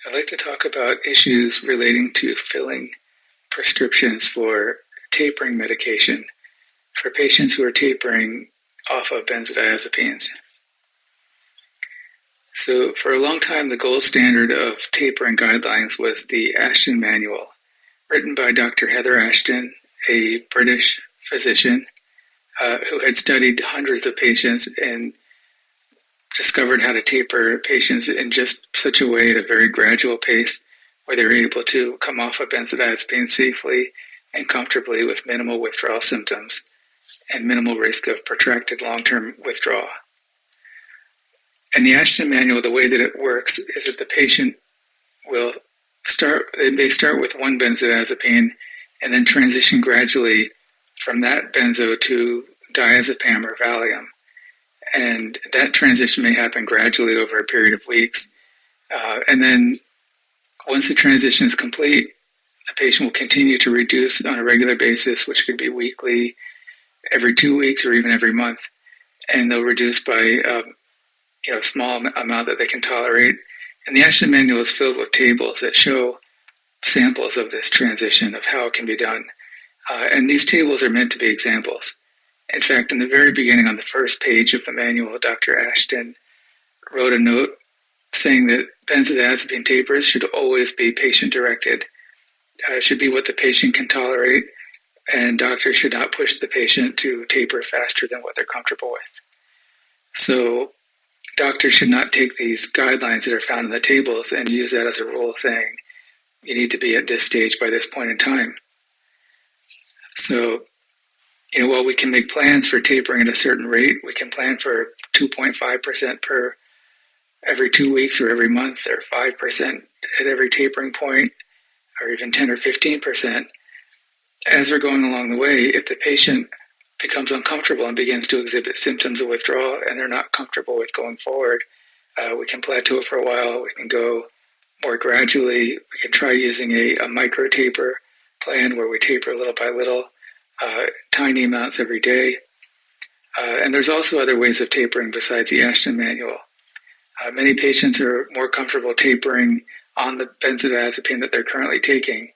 I'd like to talk about issues relating to filling prescriptions for tapering medication for patients who are tapering off of benzodiazepines. So for a long time, the gold standard of tapering guidelines was the Ashton Manual, written by Dr. Heather Ashton, a British physician who had studied hundreds of patients and discovered how to taper patients in just such a way at a very gradual pace where they were able to come off of benzodiazepines safely and comfortably with minimal withdrawal symptoms and minimal risk of protracted long-term withdrawal. And the Ashton Manual, the way that it works is that the patient they may start with one benzodiazepine and then transition gradually from that benzo to diazepam or valium. And that transition may happen gradually over a period of weeks. And then once the transition is complete, the patient will continue to reduce on a regular basis, which could be weekly, every 2 weeks, or even every month. And they'll reduce by a small amount that they can tolerate. And the Ashton Manual is filled with tables that show samples of this transition, of how it can be done. And these tables are meant to be examples. In fact, in the very beginning, on the first page of the manual, Dr. Ashton wrote a note saying that benzodiazepine tapers should always be patient-directed. It should be what the patient can tolerate, and doctors should not push the patient to taper faster than what they're comfortable with. So doctors should not take these guidelines that are found in the tables and use that as a rule saying, you need to be at this stage by this point in time. So while we can make plans for tapering at a certain rate, we can plan for 2.5% per every 2 weeks or every month, or 5% at every tapering point, or even 10 or 15%. As we're going along the way, if the patient becomes uncomfortable and begins to exhibit symptoms of withdrawal and they're not comfortable with going forward, we can plateau for a while. We can go more gradually. We can try using a micro taper plan where we taper little by little. Tiny amounts every day. And there's also other ways of tapering besides the Ashton Manual. Many patients are more comfortable tapering on the benzodiazepine that they're currently taking,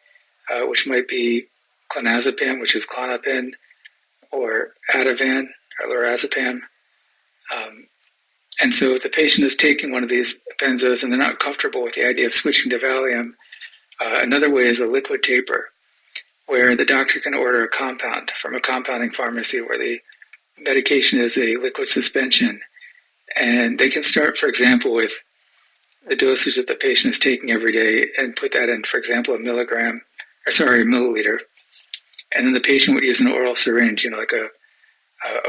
which might be clonazepam, which is Klonopin, or Ativan, or lorazepam. And so if the patient is taking one of these benzos and they're not comfortable with the idea of switching to Valium, another way is a liquid taper, where the doctor can order a compound from a compounding pharmacy where the medication is a liquid suspension. And they can start, for example, with the dosage that the patient is taking every day and put that in, for example, a milliliter. And then the patient would use an oral syringe, like a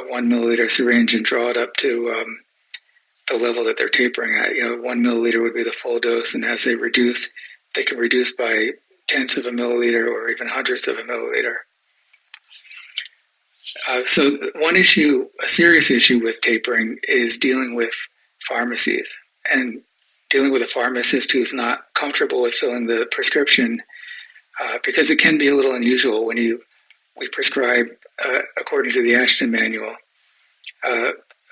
1 milliliter syringe, and draw it up to the level that they're tapering at. 1 milliliter would be the full dose, and as they reduce, they can reduce by tenths of a milliliter or even hundredths of a milliliter. So one issue, a serious issue with tapering, is dealing with pharmacies and dealing with a pharmacist who's not comfortable with filling the prescription, because it can be a little unusual when we prescribe according to the Ashton Manual,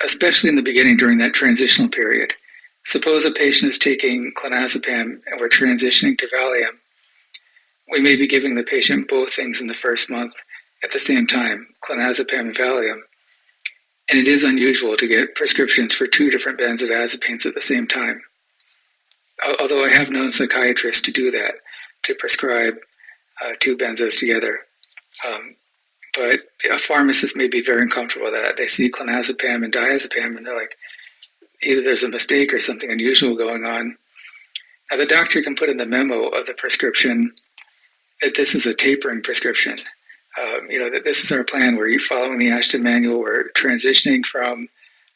especially in the beginning during that transitional period. Suppose a patient is taking clonazepam and we're transitioning to Valium. We may be giving the patient both things in the first month at the same time, clonazepam and Valium. And it is unusual to get prescriptions for 2 different benzodiazepines at the same time. Although I have known psychiatrists to do that, to prescribe 2 benzos together. But a pharmacist may be very uncomfortable with that. They see clonazepam and diazepam and they're like, either there's a mistake or something unusual going on. Now the doctor can put in the memo of the prescription that this is a tapering prescription. That this is our plan. We're following the Ashton Manual. We're transitioning from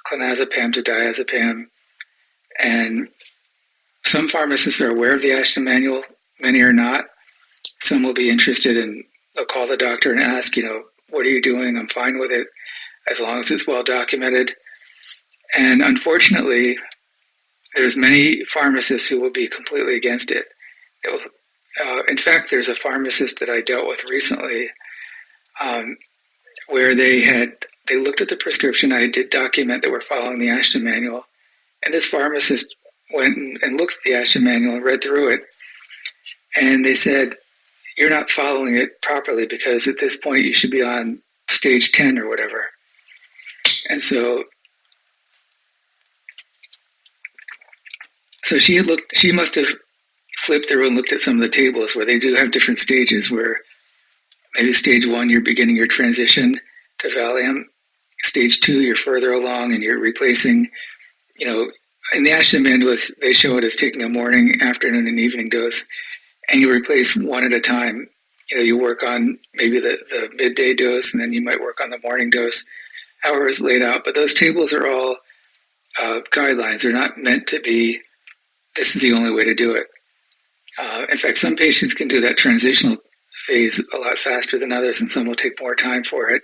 clonazepam to diazepam. And some pharmacists are aware of the Ashton Manual. Many are not. Some will be interested and they'll call the doctor and ask, what are you doing? I'm fine with it, as long as it's well documented. And unfortunately, there's many pharmacists who will be completely against it. In fact, there's a pharmacist that I dealt with recently where they looked at the prescription. I did document that we're following the Ashton Manual, and this pharmacist went and looked at the Ashton Manual and read through it, and they said, you're not following it properly because at this point you should be on stage 10 or whatever. And so she must have flipped through and looked at some of the tables where they do have different stages, where maybe stage 1, you're beginning your transition to Valium. Stage 2, you're further along and you're replacing, in the Ashton Manual, they show it as taking a morning, afternoon, and evening dose, and you replace one at a time. You work on maybe the midday dose, and then you might work on the morning dose, however it's laid out. But those tables are all guidelines. They're not meant to be, this is the only way to do it. In fact, some patients can do that transitional phase a lot faster than others, and some will take more time for it.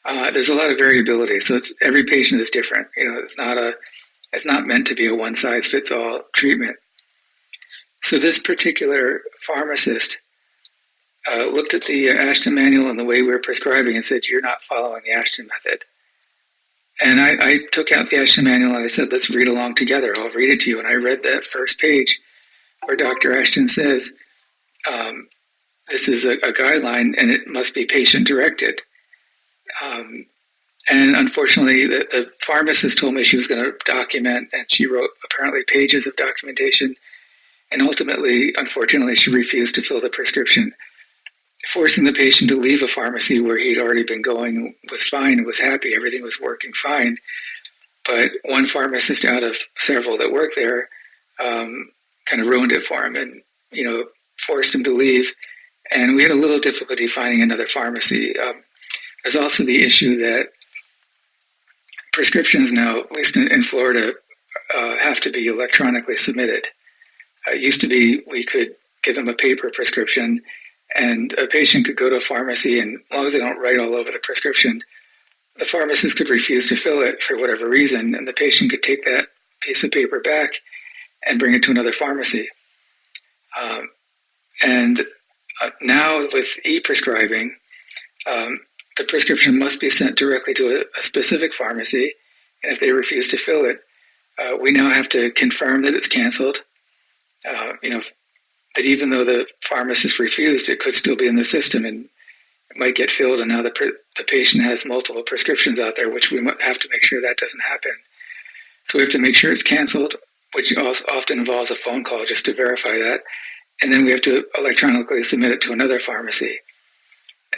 There's a lot of variability, so every patient is different. It's not meant to be a one-size-fits-all treatment. So this particular pharmacist looked at the Ashton Manual and the way we were prescribing and said, you're not following the Ashton method. And I took out the Ashton Manual and I said, let's read along together. I'll read it to you. And I read that first page where Dr. Ashton says, this is a guideline and it must be patient-directed. And unfortunately, the pharmacist told me she was going to document, and she wrote apparently pages of documentation. And ultimately, unfortunately, she refused to fill the prescription, forcing the patient to leave a pharmacy where he'd already been going, was fine, was happy, everything was working fine. But one pharmacist out of several that worked there kind of ruined it for him and, forced him to leave. And we had a little difficulty finding another pharmacy. There's also the issue that prescriptions now, at least in Florida, have to be electronically submitted. It used to be we could give them a paper prescription and a patient could go to a pharmacy, and as long as they don't write all over the prescription, the pharmacist could refuse to fill it for whatever reason, and the patient could take that piece of paper back and bring it to another pharmacy. And now with e-prescribing, the prescription must be sent directly to a specific pharmacy, and if they refuse to fill it, we now have to confirm that it's canceled. That even though the pharmacist refused, it could still be in the system and it might get filled, and now the patient has multiple prescriptions out there, which we have to make sure that doesn't happen. So we have to make sure it's canceled, which often involves a phone call just to verify that, and then we have to electronically submit it to another pharmacy.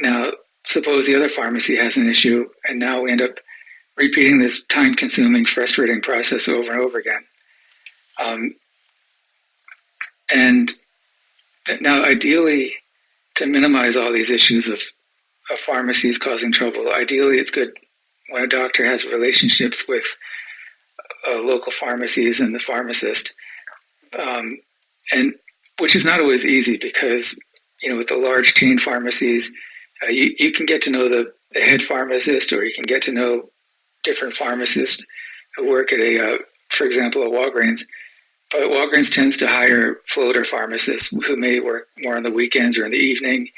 Now, suppose the other pharmacy has an issue, and now we end up repeating this time-consuming, frustrating process over and over again. And now, ideally, to minimize all these issues of pharmacies causing trouble, ideally it's good when a doctor has relationships with local pharmacies and the pharmacist, and which is not always easy because, with the large chain pharmacies, you can get to know the head pharmacist, or you can get to know different pharmacists who work at for example, a Walgreens. But Walgreens tends to hire floater pharmacists who may work more on the weekends or in the evening.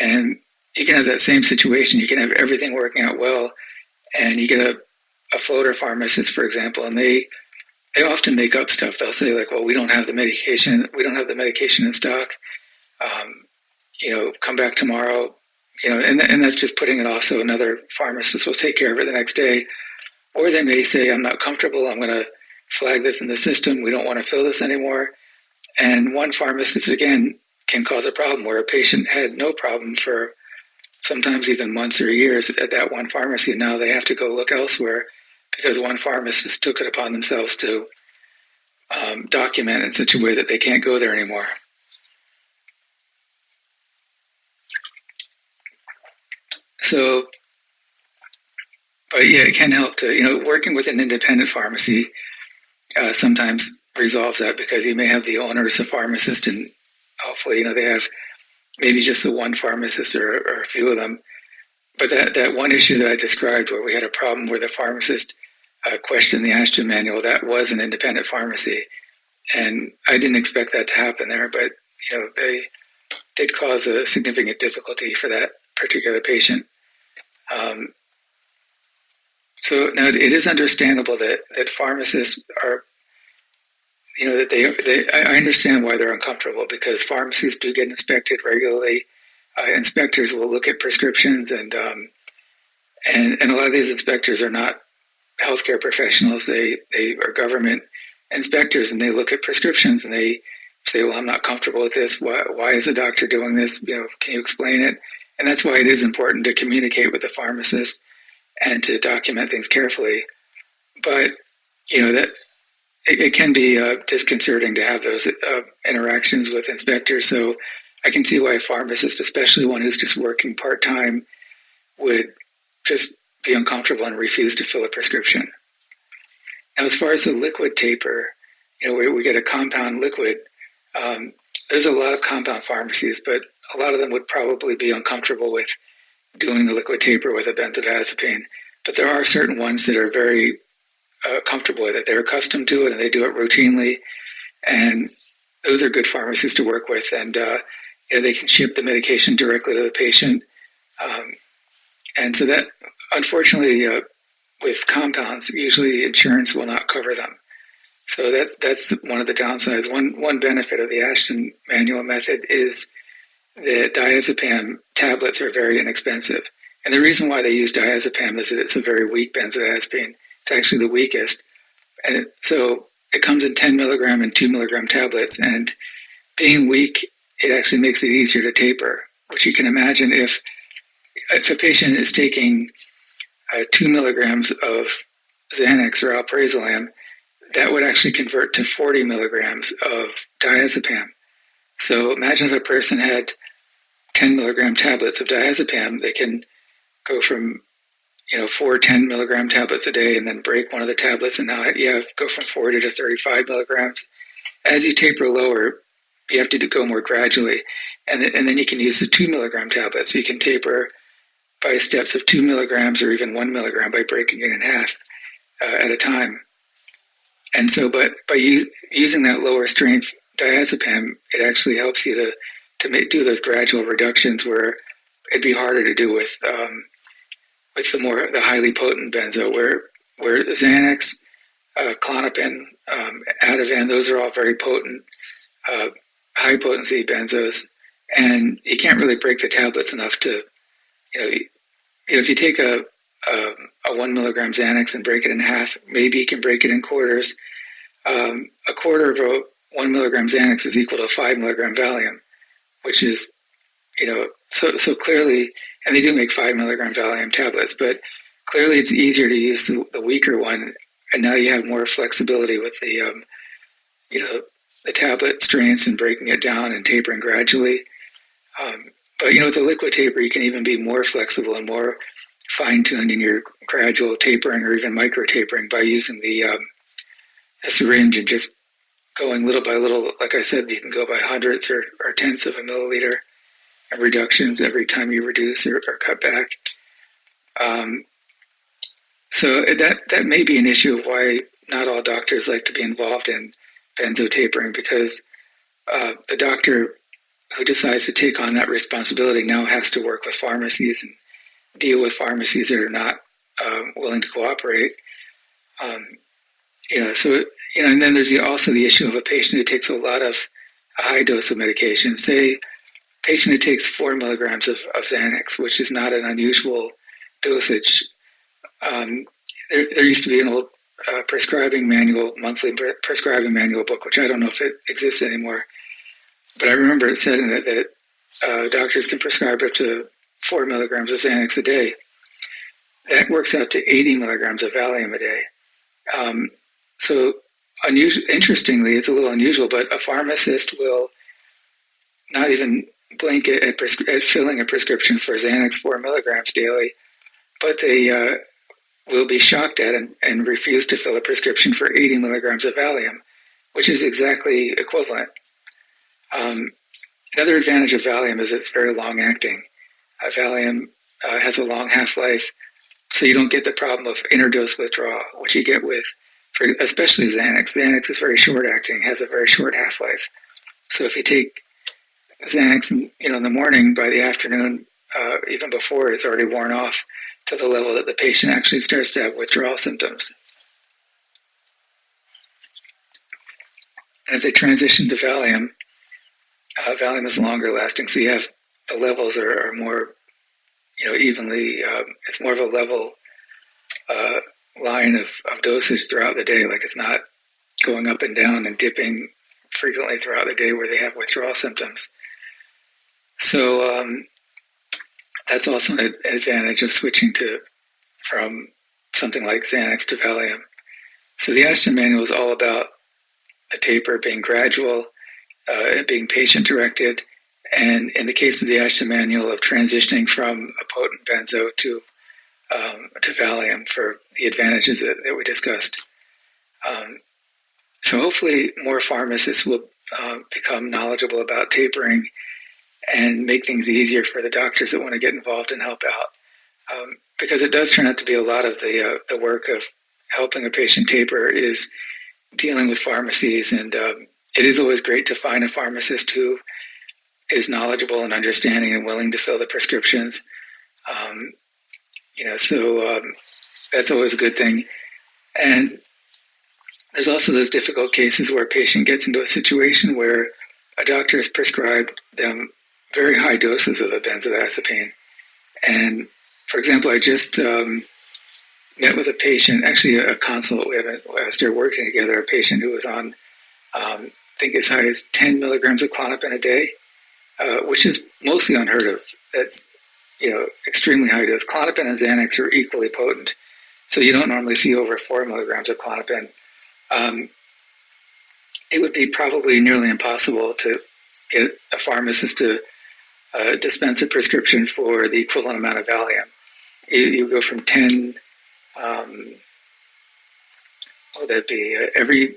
And you can have that same situation. You can have everything working out well, and you get a floater pharmacist, for example, and they often make up stuff. They'll say, like, well, we don't have the medication in stock. Come back tomorrow. And that's just putting it off so another pharmacist will take care of it the next day. Or they may say, I'm not comfortable, I'm going to flag this in the system, we don't want to fill this anymore. And one pharmacist, again, can cause a problem where a patient had no problem for sometimes even months or years at that one pharmacy, and now they have to go look elsewhere because one pharmacist took it upon themselves to document in such a way that they can't go there anymore. So, but yeah, it can help to, working with an independent pharmacy sometimes resolves that, because you may have the owner as a pharmacist, and hopefully, they have maybe just the one pharmacist or a few of them. But that one issue that I described where we had a problem where the pharmacist questioned the Ashton Manual, that was an independent pharmacy. And I didn't expect that to happen there, but, they did cause a significant difficulty for that particular patient. So now it is understandable that pharmacists that I understand why they're uncomfortable, because pharmacies do get inspected regularly. Inspectors will look at prescriptions, and a lot of these inspectors are not healthcare professionals. They are government inspectors, and they look at prescriptions and they say, well, I'm not comfortable with this. Why is the doctor doing this? Can you explain it? And that's why it is important to communicate with the pharmacist and to document things carefully. But, that it can be disconcerting to have those interactions with inspectors. So I can see why a pharmacist, especially one who's just working part-time, would just be uncomfortable and refuse to fill a prescription. Now, as far as the liquid taper, we get a compound liquid. There's a lot of compound pharmacies, but a lot of them would probably be uncomfortable with doing the liquid taper with a benzodiazepine. But there are certain ones that are very comfortable with it. They're accustomed to it, and they do it routinely. And those are good pharmacies to work with. And they can ship the medication directly to the patient. And so that, unfortunately, with compounds, usually insurance will not cover them. So that's one of the downsides. One benefit of the Ashton Manual method is that diazepam tablets are very inexpensive. And the reason why they use diazepam is that it's a very weak benzodiazepine. It's actually the weakest. And so it comes in 10 milligram and 2 milligram tablets. And being weak, it actually makes it easier to taper, which you can imagine if a patient is taking 2 milligrams of Xanax or alprazolam, that would actually convert to 40 milligrams of diazepam. So imagine if a person had 10 milligram tablets of diazepam, they can go from 4 10 milligram tablets a day and then break one of the tablets, and now you go from 40 to 35 milligrams. As you taper lower, you have to go more gradually, and then you can use the 2 milligram tablets. So you can taper by steps of 2 milligrams or even 1 milligram by breaking it in half at a time. And so, but by using that lower strength diazepam, it actually helps you to do those gradual reductions where it'd be harder to do with the highly potent benzo, where Xanax, Klonopin, Ativan, those are all very potent, high potency benzos, and you can't really break the tablets enough to, if you take a 1 milligram Xanax and break it in half, maybe you can break it in quarters. A quarter of a 1 milligram Xanax is equal to 5 milligram Valium, which is, so clearly, and they do make 5 milligram Valium tablets, but clearly it's easier to use the weaker one, and now you have more flexibility with the tablet strengths and breaking it down and tapering gradually. But with the liquid taper, you can even be more flexible and more fine-tuned in your gradual tapering or even micro-tapering by using the syringe and just going little by little. Like I said, you can go by hundredths or tenths of a milliliter and reductions every time you reduce or cut back. So that may be an issue of why not all doctors like to be involved in benzo tapering, because the doctor who decides to take on that responsibility now has to work with pharmacies and deal with pharmacies that are not willing to cooperate. And then there's also the issue of a patient who takes a high dose of medication. Say a patient who takes 4 milligrams of Xanax, which is not an unusual dosage. There used to be an old prescribing manual, monthly prescribing manual book, which I don't know if it exists anymore. But I remember it said in it that doctors can prescribe up to 4 milligrams of Xanax a day. That works out to 80 milligrams of Valium a day. So interestingly, it's a little unusual, but a pharmacist will not even blink at filling a prescription for Xanax 4 milligrams daily, but they will be shocked at and refuse to fill a prescription for 80 milligrams of Valium, which is exactly equivalent. Another advantage of Valium is it's very long-acting. Valium has a long half-life, so you don't get the problem of interdose withdrawal, which you get especially Xanax. Xanax is very short-acting, has a very short half-life. So if you take Xanax in the morning, by the afternoon, even before, it's already worn off to the level that the patient actually starts to have withdrawal symptoms. And if they transition to Valium, Valium is longer lasting, so you have the levels are more, evenly. It's more of a level line of dosage throughout the day. Like it's not going up and down and dipping frequently throughout the day where they have withdrawal symptoms. So that's also an advantage of switching from something like Xanax to Valium. So the Ashton Manual is all about the taper being gradual, being patient-directed, and in the case of the Ashton Manual, of transitioning from a potent benzo to Valium for the advantages that we discussed. So hopefully more pharmacists will become knowledgeable about tapering and make things easier for the doctors that want to get involved and help out. Because it does turn out to be a lot of the work of helping a patient taper is dealing with pharmacies, and it is always great to find a pharmacist who is knowledgeable and understanding and willing to fill the prescriptions. So that's always a good thing. And there's also those difficult cases where a patient gets into a situation where a doctor has prescribed them very high doses of a benzodiazepine. And for example, I just met with a patient, actually a consult, we haven't started working together, a patient who was on, I think as high as 10 milligrams of Klonopin a day, which is mostly unheard of. That's, extremely high dose. Klonopin and Xanax are equally potent. So you don't normally see over 4 milligrams of Klonopin. It would be probably nearly impossible to get a pharmacist to dispense a prescription for the equivalent amount of Valium. You go from 10, what would that be? Every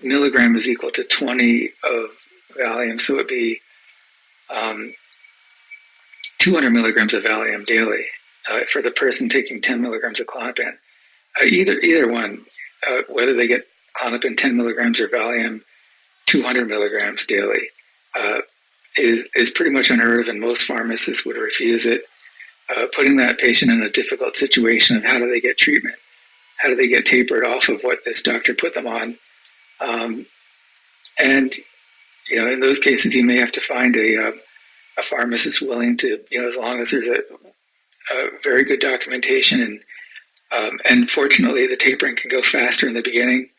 milligram is equal to 20 of Valium, so it would be 200 milligrams of Valium daily for the person taking 10 milligrams of Klonopin. Either one, whether they get Klonopin 10 milligrams or Valium 200 milligrams daily, is pretty much unheard of, and most pharmacists would refuse it, putting that patient in a difficult situation of how do they get treatment? How do they get tapered off of what this doctor put them on? And in those cases, you may have to find a pharmacist willing to, as long as there's a very good documentation, and fortunately the tapering can go faster in the beginning,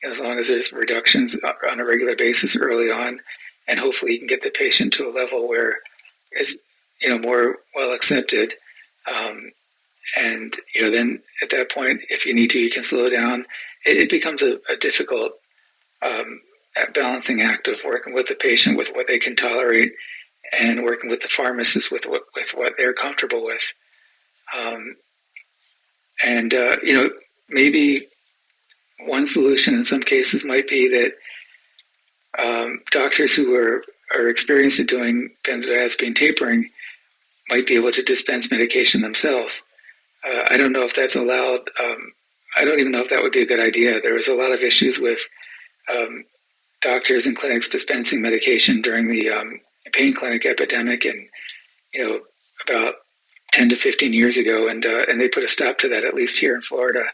as long as there's reductions on a regular basis early on, and hopefully you can get the patient to a level where it's more well accepted, and then at that point, if you need to, you can slow down. It becomes a difficult balancing act of working with the patient with what they can tolerate, and working with the pharmacist with what they're comfortable with. Maybe one solution in some cases might be that doctors who are experienced at doing benzodiazepine tapering might be able to dispense medication themselves. I don't know if that's allowed. I don't even know if that would be a good idea. There was a lot of issues with doctors and clinics dispensing medication during the pain clinic epidemic, and about 10 to 15 years ago, and they put a stop to that, at least here in Florida.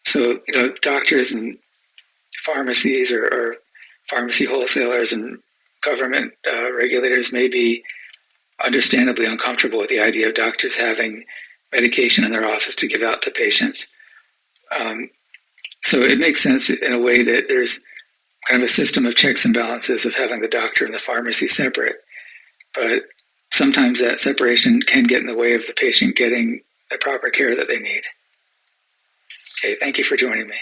So doctors and pharmacies or pharmacy wholesalers and government regulators may be understandably uncomfortable with the idea of doctors having medication in their office to give out to patients. So it makes sense in a way that there's kind of a system of checks and balances of having the doctor and the pharmacy separate. But sometimes that separation can get in the way of the patient getting the proper care that they need. Okay, thank you for joining me.